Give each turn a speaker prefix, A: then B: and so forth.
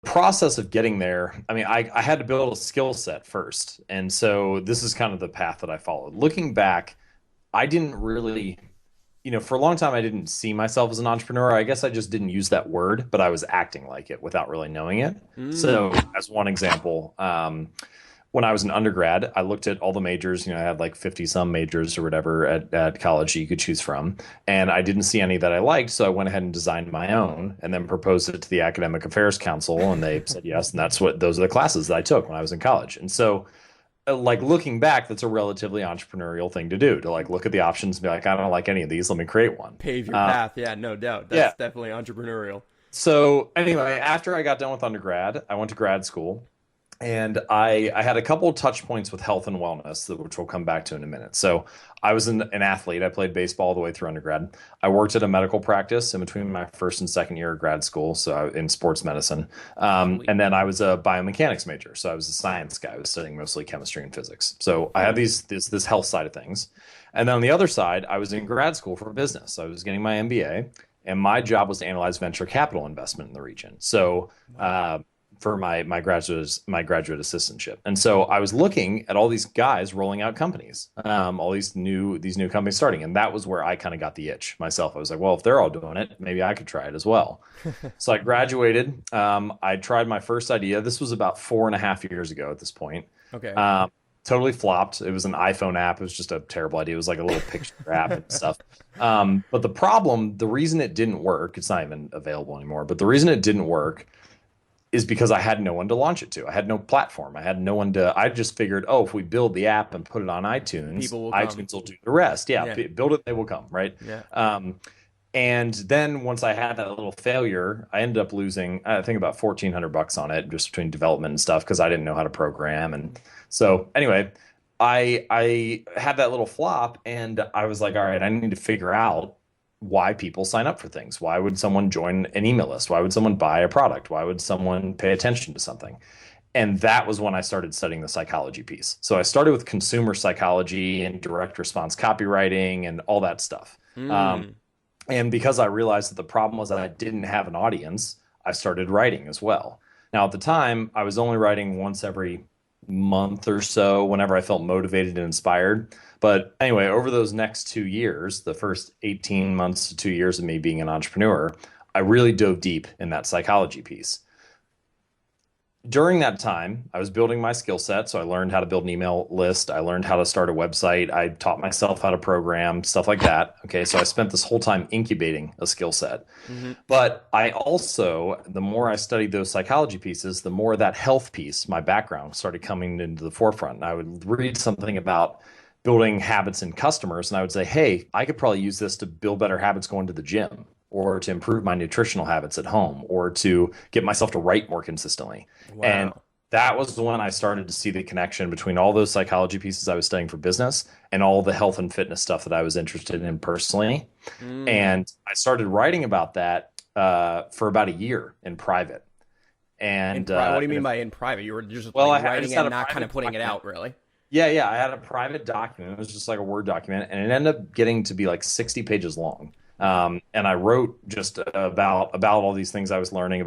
A: process of getting there, I mean, I had to build a skill set first. And so this is kind of the path that I followed. Looking back, I didn't really, for a long time, I didn't see myself as an entrepreneur. I guess I just didn't use that word, but I was acting like it without really knowing it. So,
B: Mm.
A: as one example, when I was an undergrad, I looked at all the majors. I had like 50 some majors or whatever at college that you could choose from. And I didn't see any that I liked. So I went ahead and designed my own and then proposed it to the Academic Affairs Council. And they said yes. And those are the classes that I took when I was in college. And so, like looking back, that's a relatively entrepreneurial thing to do, to like look at the options and be like, I don't like any of these. Let me create one.
B: Pave your
A: Uh,
B: path. Yeah, no doubt.
A: yeah.
B: That's definitely entrepreneurial.
A: So anyway, after I got done with undergrad, I went to grad school. And I had a couple of touch points with health and wellness, which we'll come back to in a minute. So I was an athlete. I played baseball all the way through undergrad. I worked at a medical practice in between my first and second year of grad school, so in sports medicine.
B: Sweet.
A: And then I was a biomechanics major, so I was a science guy. I was studying mostly chemistry and physics. So I had this health side of things. And then on the other side, I was in grad school for business. I was getting my MBA, and my job was to analyze venture capital investment in the region. So for my graduate assistantship. And so I was looking at all these guys rolling out companies, all these new companies starting, and that was where I kind of got the itch myself. I was like, well, if they're all doing it, maybe I could try it as well. So I graduated. I tried my first idea. This was about 4.5 years ago at this point.
B: Okay.
A: Totally flopped. It was an iPhone app. It was just a terrible idea. It was like a little picture app and stuff. But the reason it didn't work, it's not even available anymore, but the reason it didn't work is because I had no one to launch it to. I had no platform. I had no one to, I just figured, oh, if we build the app and put it on iTunes,
B: People will come.
A: iTunes will do the rest. Yeah,
B: Yeah.
A: build it, they will come, right?
B: Yeah.
A: And then once I had that little failure, I ended up losing, I think about $1,400 on it just between development and stuff because I didn't know how to program. And so anyway, I had that little flop and I was like, all right, I need to figure out why people sign up for things. Why would someone join an email list? Why would someone buy a product? Why would someone pay attention to something? And that was when I started studying the psychology piece. So I started with consumer psychology and direct response copywriting and all that stuff. Um,
B: Mm.
A: and because I realized that the problem was that I didn't have an audience, I started writing as well. Now, at the time, I was only writing once every month or so whenever I felt motivated and inspired. But anyway, over those next 2 years, the first 18 months to 2 years of me being an entrepreneur, I really dove deep in that psychology piece. During that time, I was building my skill set. So I learned how to build an email list. I learned how to start a website. I taught myself how to program, stuff like that. Okay. So I spent this whole time incubating a skill set.
B: Hmm.
A: But I also, the more I studied those psychology pieces, the more that health piece, my background, started coming into the forefront. And I would read something about building habits in customers, and I would say, hey, I could probably use this to build better habits going to the gym, or to improve my nutritional habits at home, or to get myself to write more consistently. And
B: Wow.
A: that was when I started to see the connection between all those psychology pieces I was studying for business and all the health and fitness stuff that I was interested in personally.
B: Mm.
A: And I started writing about that for about a year in private.
B: In
A: And,
B: what
A: uh,
B: do you
A: and
B: mean
A: if,
B: by in private? You were just
A: well,
B: like
A: I
B: writing
A: just
B: it
A: had
B: and
A: a
B: not kind of
A: private
B: putting it
A: document.
B: out, really.
A: Yeah, I had a private document. It was just like a Word document, and it ended up getting to be like 60 pages long.
B: Wow.
A: And I wrote just about all these things I was learning about